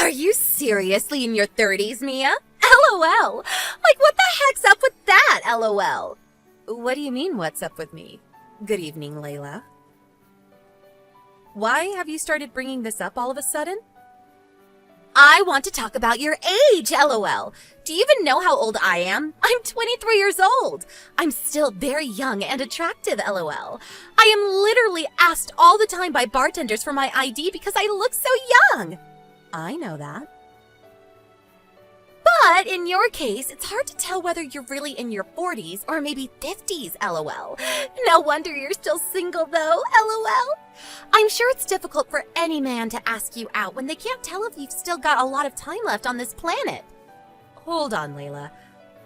Are you seriously in your 30s, Mia? LOL. Like, what the heck's up with that, LOL? What do you mean, what's up with me? Good evening, Layla. Why have you started bringing this up all of a sudden? I want to talk about your age, LOL. Do you even know how old I am? I'm 23 years old. I'm still very young and attractive, LOL. I am literally asked all the time by bartenders for my ID because I look so young. I know that. But in your case, it's hard to tell whether you're really in your 40s or maybe 50s, LOL. No wonder you're still single though, LOL. I'm sure it's difficult for any man to ask you out when they can't tell if you've still got a lot of time left on this planet. Hold on, Layla.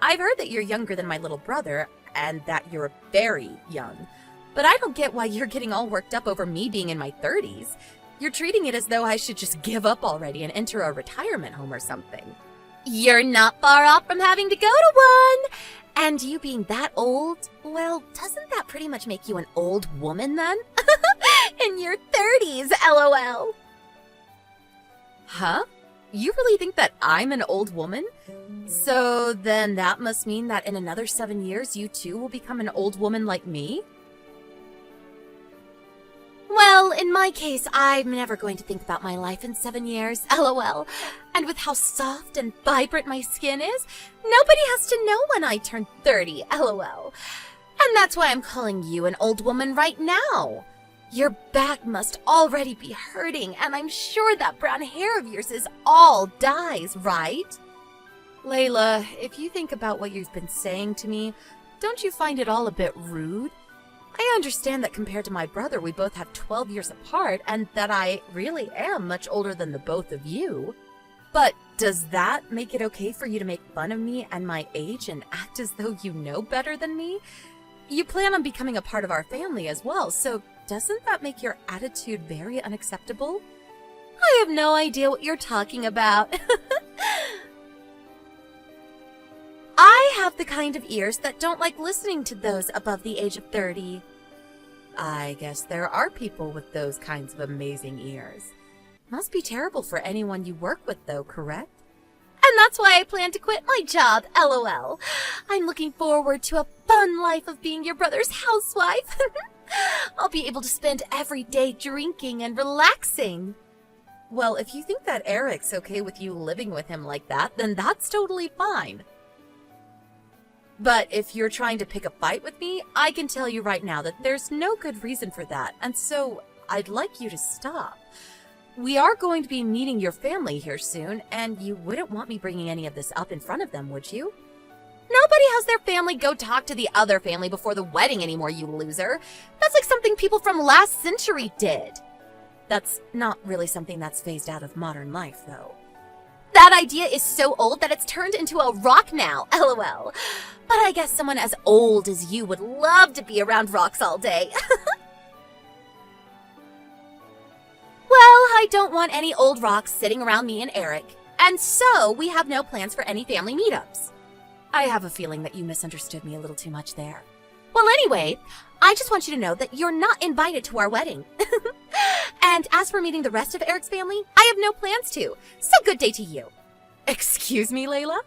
I've heard that you're younger than my little brother and that you're very young. But I don't get why you're getting all worked up over me being in my 30s. You're treating it as though I should just give up already and enter a retirement home or something. You're not far off from having to go to one. And you being that old, well, doesn't that pretty much make you an old woman then? In your 30s, LOL. Huh? You really think that I'm an old woman? So then that must mean that in another 7 years, you too will become an old woman like me? Well, in my case, I'm never going to think about my life in 7 years, LOL. And with how soft and vibrant my skin is, nobody has to know when I turn 30, LOL. And that's why I'm calling you an old woman right now. Your back must already be hurting, and I'm sure that brown hair of yours is all dyes, right? Layla, if you think about what you've been saying to me, don't you find it all a bit rude? I understand that compared to my brother, we both have 12 years apart, and that I really am much older than the both of you. But does that make it okay for you to make fun of me and my age and act as though you know better than me? You plan on becoming a part of our family as well, so doesn't that make your attitude very unacceptable? I have no idea what you're talking about. I have the kind of ears that don't like listening to those above the age of 30. I guess there are people with those kinds of amazing ears. Must be terrible for anyone you work with though, correct? And that's why I plan to quit my job, LOL. I'm looking forward to a fun life of being your brother's housewife. I'll be able to spend every day drinking and relaxing. Well, if you think that Eric's okay with you living with him like that, then that's totally fine. But if you're trying to pick a fight with me, I can tell you right now that there's no good reason for that, and so I'd like you to stop. We are going to be meeting your family here soon, and you wouldn't want me bringing any of this up in front of them, would you? Nobody has their family go talk to the other family before the wedding anymore, you loser. That's like something people from last century did. That's not really something that's phased out of modern life, though. That idea is so old that it's turned into a rock now, LOL. But I guess someone as old as you would love to be around rocks all day. Well, I don't want any old rocks sitting around me and Eric, and so we have no plans for any family meetups. I have a feeling that you misunderstood me a little too much there. Well, anyway, I just want you to know that you're not invited to our wedding. And as for meeting the rest of Eric's family, I have no plans to, so good day to you. Excuse me, Layla?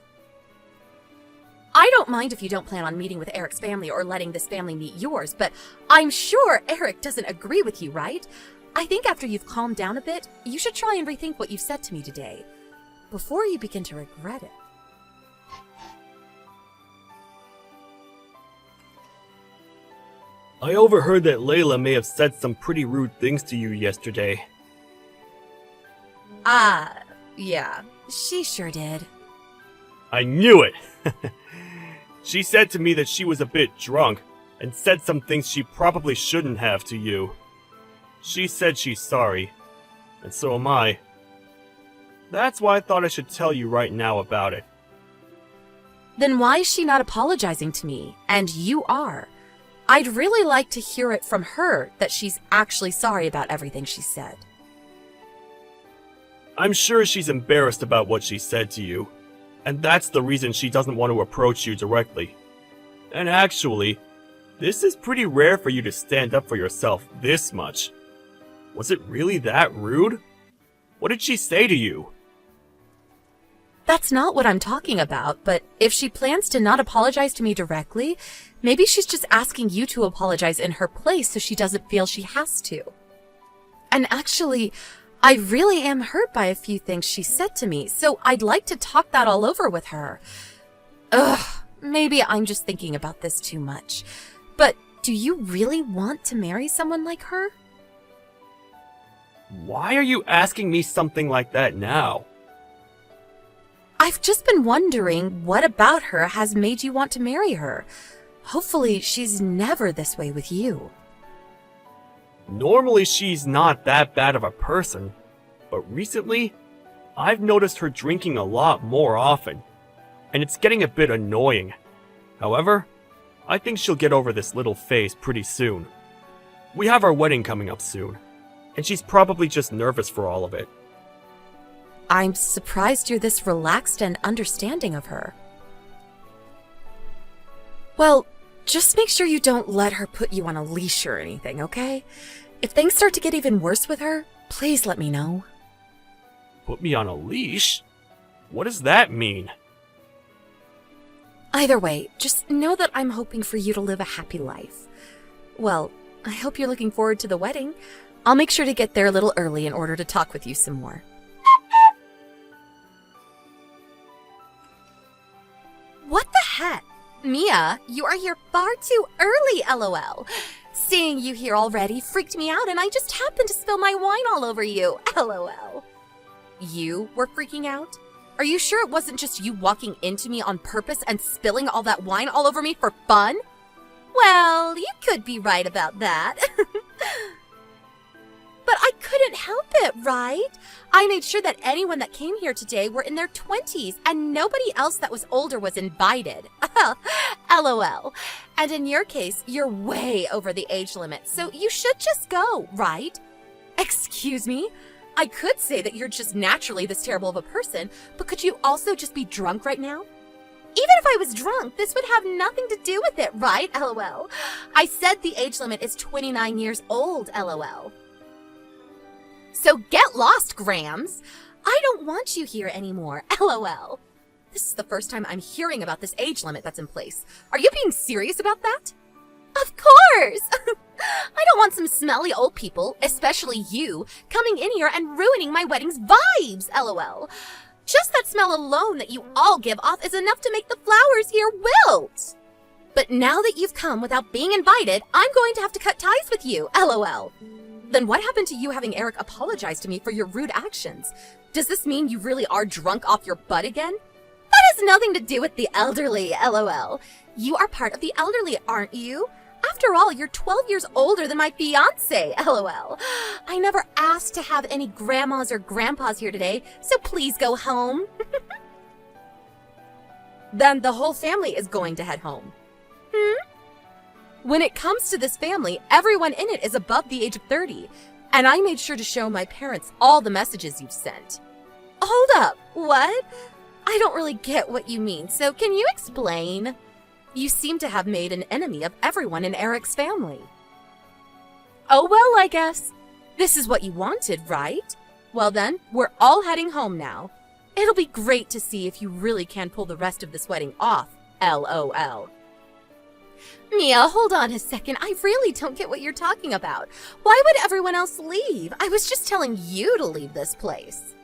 I don't mind if you don't plan on meeting with Eric's family or letting this family meet yours, but I'm sure Eric doesn't agree with you, right? I think after you've calmed down a bit, you should try and rethink what you've said to me today, before you begin to regret it. I overheard that Layla may have said some pretty rude things to you yesterday. Yeah, she sure did. I knew it! She said to me that she was a bit drunk, and said some things she probably shouldn't have to you. She said she's sorry, and so am I. That's why I thought I should tell you right now about it. Then why is she not apologizing to me, and you are? I'd really like to hear it from her that she's actually sorry about everything she said. I'm sure she's embarrassed about what she said to you, and that's the reason she doesn't want to approach you directly. And actually, this is pretty rare for you to stand up for yourself this much. Was it really that rude? What did she say to you? That's not what I'm talking about, but if she plans to not apologize to me directly, maybe she's just asking you to apologize in her place so she doesn't feel she has to. And actually, I really am hurt by a few things she said to me, so I'd like to talk that all over with her. Ugh, maybe I'm just thinking about this too much. But do you really want to marry someone like her? Why are you asking me something like that now? I've just been wondering what about her has made you want to marry her. Hopefully, she's never this way with you. Normally she's not that bad of a person, but recently, I've noticed her drinking a lot more often, and it's getting a bit annoying. However, I think she'll get over this little phase pretty soon. We have our wedding coming up soon, and she's probably just nervous for all of it. I'm surprised you're this relaxed and understanding of her. Well, just make sure you don't let her put you on a leash or anything, okay? If things start to get even worse with her, please let me know. Put me on a leash? What does that mean? Either way, just know that I'm hoping for you to live a happy life. Well, I hope you're looking forward to the wedding. I'll make sure to get there a little early in order to talk with you some more. What the heck? Mia, you are here far too early, LOL. Seeing you here already freaked me out and I just happened to spill my wine all over you, LOL. You were freaking out? Are you sure it wasn't just you walking into me on purpose and spilling all that wine all over me for fun? Well, you could be right about that. But I couldn't help it, right? I made sure that anyone that came here today were in their 20s and nobody else that was older was invited. LOL. And in your case, you're way over the age limit, so you should just go, right? Excuse me? I could say that you're just naturally this terrible of a person, but could you also just be drunk right now? Even if I was drunk, this would have nothing to do with it, right? LOL. I said the age limit is 29 years old, LOL. So get lost, Grams. I don't want you here anymore, LOL. This is the first time I'm hearing about this age limit that's in place. Are you being serious about that? Of course! I don't want some smelly old people, especially you, coming in here and ruining my wedding's vibes, LOL. Just that smell alone that you all give off is enough to make the flowers here wilt. But now that you've come without being invited, I'm going to have to cut ties with you, LOL. Then what happened to you having Eric apologize to me for your rude actions? Does this mean you really are drunk off your butt again? That has nothing to do with the elderly, LOL. You are part of the elderly, aren't you? After all, you're 12 years older than my fiancé, LOL. I never asked to have any grandmas or grandpas here today, so please go home. Then the whole family is going to head home. When it comes to this family, everyone in it is above the age of 30, and I made sure to show my parents all the messages you've sent. Hold up, what? I don't really get what you mean, so can you explain? You seem to have made an enemy of everyone in Eric's family. Oh well, I guess. This is what you wanted, right? Well then, we're all heading home now. It'll be great to see if you really can pull the rest of this wedding off, LOL. Mia, hold on a second. I really don't get what you're talking about. Why would everyone else leave? I was just telling you to leave this place.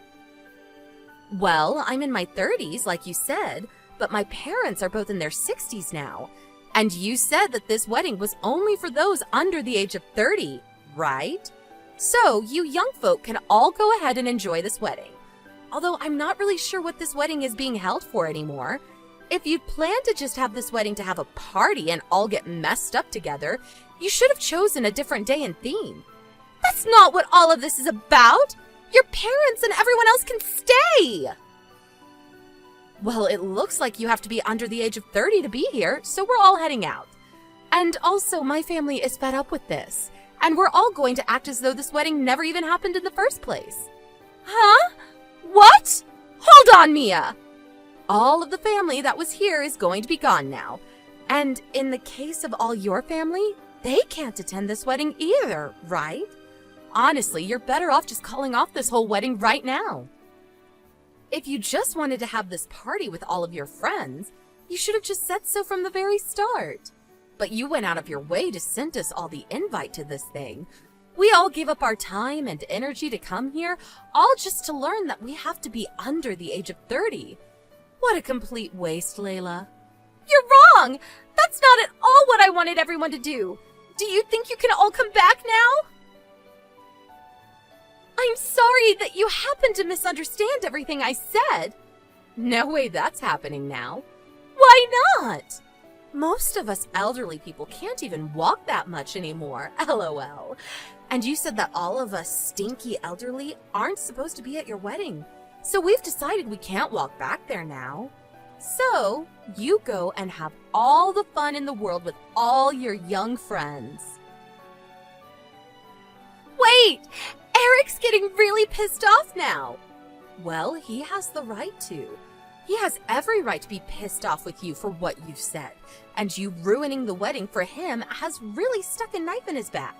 Well, I'm in my 30s, like you said, but my parents are both in their 60s now. And you said that this wedding was only for those under the age of 30, right? So, you young folk can all go ahead and enjoy this wedding. Although I'm not really sure what this wedding is being held for anymore. If you'd planned to just have this wedding to have a party and all get messed up together, you should have chosen a different day and theme. That's not what all of this is about! Your parents and everyone else can stay! Well, it looks like you have to be under the age of 30 to be here, so we're all heading out. And also, my family is fed up with this, and we're all going to act as though this wedding never even happened in the first place. Huh? What? Hold on, Mia! All of the family that was here is going to be gone now. And in the case of all your family, they can't attend this wedding either, right? Honestly, you're better off just calling off this whole wedding right now. If you just wanted to have this party with all of your friends, you should have just said so from the very start. But you went out of your way to send us all the invite to this thing. We all gave up our time and energy to come here, all just to learn that we have to be under the age of 30. What a complete waste, Layla. You're wrong! That's not at all what I wanted everyone to do. Do you think you can all come back now? I'm sorry that you happened to misunderstand everything I said. No way that's happening now. Why not? Most of us elderly people can't even walk that much anymore, LOL. And you said that all of us stinky elderly aren't supposed to be at your wedding. So we've decided we can't walk back there now. So you go and have all the fun in the world with all your young friends. Wait! Eric's getting really pissed off now. Well, he has the right to. He has every right to be pissed off with you for what you've said. And you ruining the wedding for him has really stuck a knife in his back.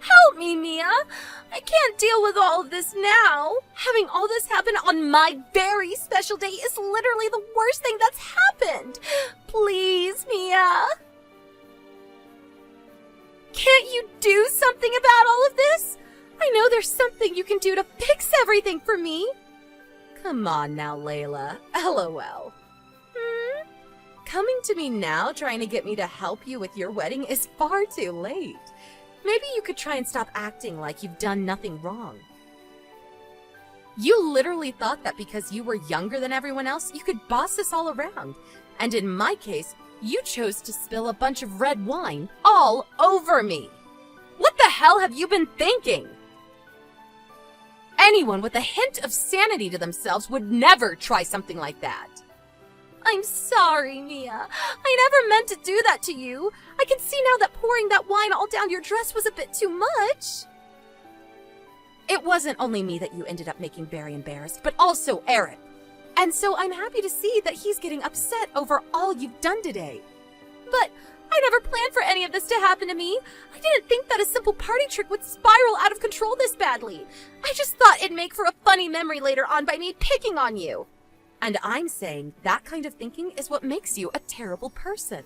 Help me, Mia! I can't deal with all of this now. Having all this happen on my very special day is literally the worst thing that's happened. Please, Mia. Can't you do something about all of this? I know there's something you can do to fix everything for me. Come on now, Layla. LOL. Coming to me now trying to get me to help you with your wedding is far too late. Maybe you could try and stop acting like you've done nothing wrong. You literally thought that because you were younger than everyone else, you could boss us all around. And in my case, you chose to spill a bunch of red wine all over me. What the hell have you been thinking? Anyone with a hint of sanity to themselves would never try something like that. I'm sorry, Mia. I never meant to do that to you. I can see now that pouring that wine all down your dress was a bit too much. It wasn't only me that you ended up making very embarrassed, but also Eric. And so I'm happy to see that he's getting upset over all you've done today. But I never planned for any of this to happen to me. I didn't think that a simple party trick would spiral out of control this badly. I just thought it'd make for a funny memory later on by me picking on you. And I'm saying that kind of thinking is what makes you a terrible person.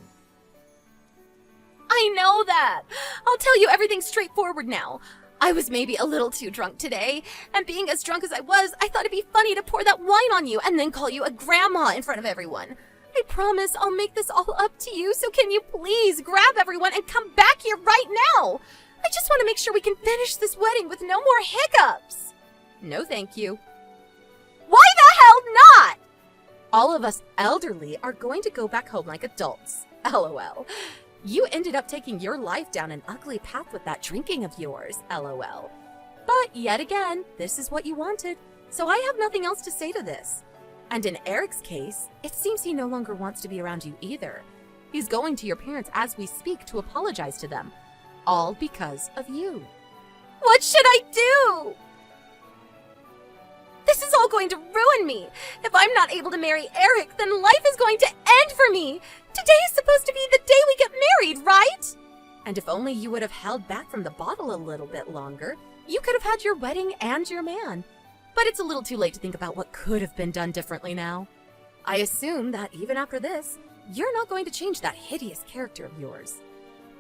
I know that. I'll tell you everything straightforward now. I was maybe a little too drunk today, and being as drunk as I was, I thought it'd be funny to pour that wine on you and then call you a grandma in front of everyone. I promise I'll make this all up to you, so can you please grab everyone and come back here right now? I just want to make sure we can finish this wedding with no more hiccups. No, thank you. Why the hell not? All of us elderly are going to go back home like adults. LOL. You ended up taking your life down an ugly path with that drinking of yours. LOL. But yet again, this is what you wanted, so I have nothing else to say to this. And in Eric's case, it seems he no longer wants to be around you either. He's going to your parents as we speak to apologize to them. All because of you. What should I do? This is all going to ruin me. If I'm not able to marry Eric, then life is going to end for me. Today is supposed to be the day we get married, right? And if only you would have held back from the bottle a little bit longer, you could have had your wedding and your man. But it's a little too late to think about what could have been done differently now. I assume that even after this, you're not going to change that hideous character of yours.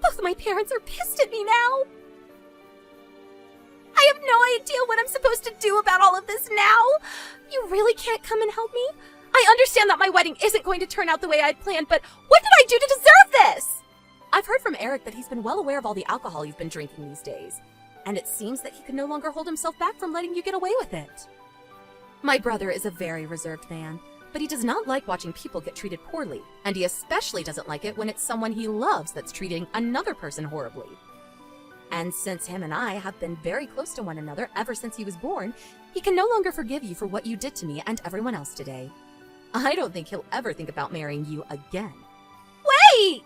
Both my parents are pissed at me now. I have no idea what I'm supposed to do about all of this now. You really can't come and help me? I understand that my wedding isn't going to turn out the way I'd planned, but what did I do to deserve this? I've heard from Eric that he's been well aware of all the alcohol you've been drinking these days, and it seems that he can no longer hold himself back from letting you get away with it. My brother is a very reserved man, but he does not like watching people get treated poorly, and he especially doesn't like it when it's someone he loves that's treating another person horribly. And since him and I have been very close to one another ever since he was born, he can no longer forgive you for what you did to me and everyone else today. I don't think he'll ever think about marrying you again. Wait!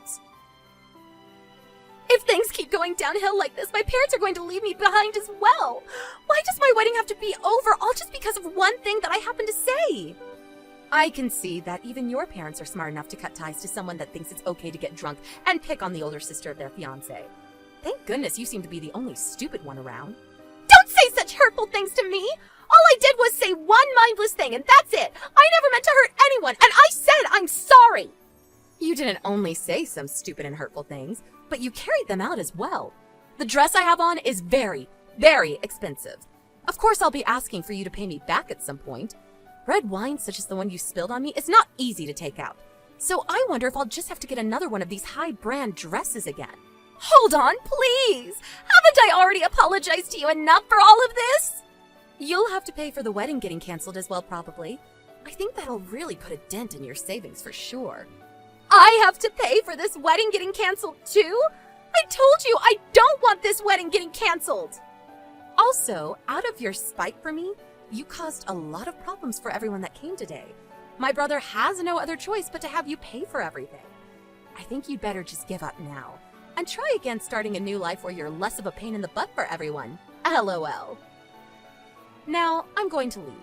If things keep going downhill like this, my parents are going to leave me behind as well. Why does my wedding have to be over all just because of one thing that I happen to say? I can see that even your parents are smart enough to cut ties to someone that thinks it's okay to get drunk and pick on the older sister of their fiancé. Thank goodness you seem to be the only stupid one around. Don't say such hurtful things to me! All I did was say one mindless heartless thing, and that's it. I never meant to hurt anyone, and I said I'm sorry. You didn't only say some stupid and hurtful things, but you carried them out as well. The dress I have on is very, very expensive. Of course, I'll be asking for you to pay me back at some point. Red wine, such as the one you spilled on me, is not easy to take out. So I wonder if I'll just have to get another one of these high-brand dresses again. Hold on, please! Haven't I already apologized to you enough for all of this? You'll have to pay for the wedding getting canceled as well, probably. I think that'll really put a dent in your savings for sure. I have to pay for this wedding getting canceled too? I told you I don't want this wedding getting canceled! Also, out of your spite for me, you caused a lot of problems for everyone that came today. My brother has no other choice but to have you pay for everything. I think you'd better just give up now and try again starting a new life where you're less of a pain in the butt for everyone. LOL. Now, I'm going to leave.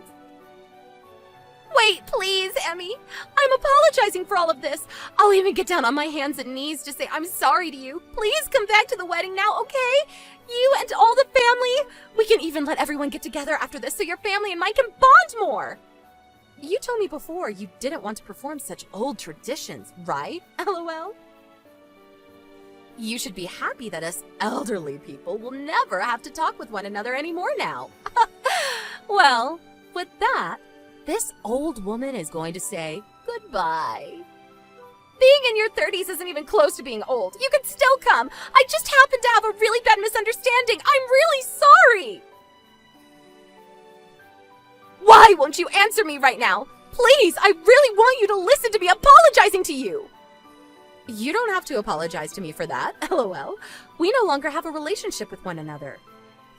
Wait, please, Emmy. I'm apologizing for all of this. I'll even get down on my hands and knees to say I'm sorry to you. Please come back to the wedding now, okay? You and all the family. We can even let everyone get together after this so your family and mine can bond more. You told me before you didn't want to perform such old traditions, right? LOL. You should be happy that us elderly people will never have to talk with one another anymore now. Well, with that, this old woman is going to say goodbye. Being in your 30s isn't even close to being old. You can still come. I just happened to have a really bad misunderstanding. I'm really sorry. Why won't you answer me right now? Please, I really want you to listen to me apologizing to you. You don't have to apologize to me for that, LOL. We no longer have a relationship with one another.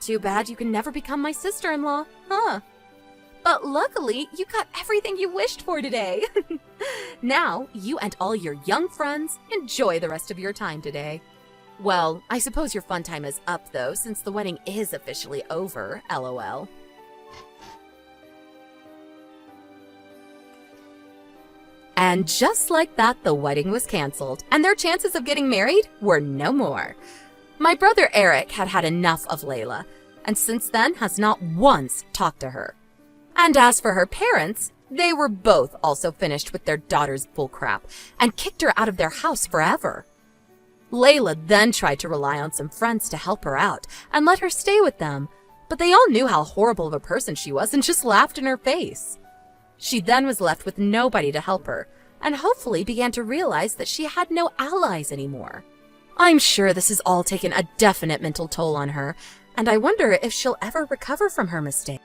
Too bad you can never become my sister-in-law, huh? But luckily, you got everything you wished for today. Now, you and all your young friends enjoy the rest of your time today. Well, I suppose your fun time is up though, since the wedding is officially over, LOL. And just like that, the wedding was canceled, and their chances of getting married were no more. My brother Eric had had enough of Layla, and since then has not once talked to her. And as for her parents, they were both also finished with their daughter's bullcrap and kicked her out of their house forever. Layla then tried to rely on some friends to help her out and let her stay with them, but they all knew how horrible of a person she was and just laughed in her face. She then was left with nobody to help her, and hopefully began to realize that she had no allies anymore. I'm sure this has all taken a definite mental toll on her, and I wonder if she'll ever recover from her mistake.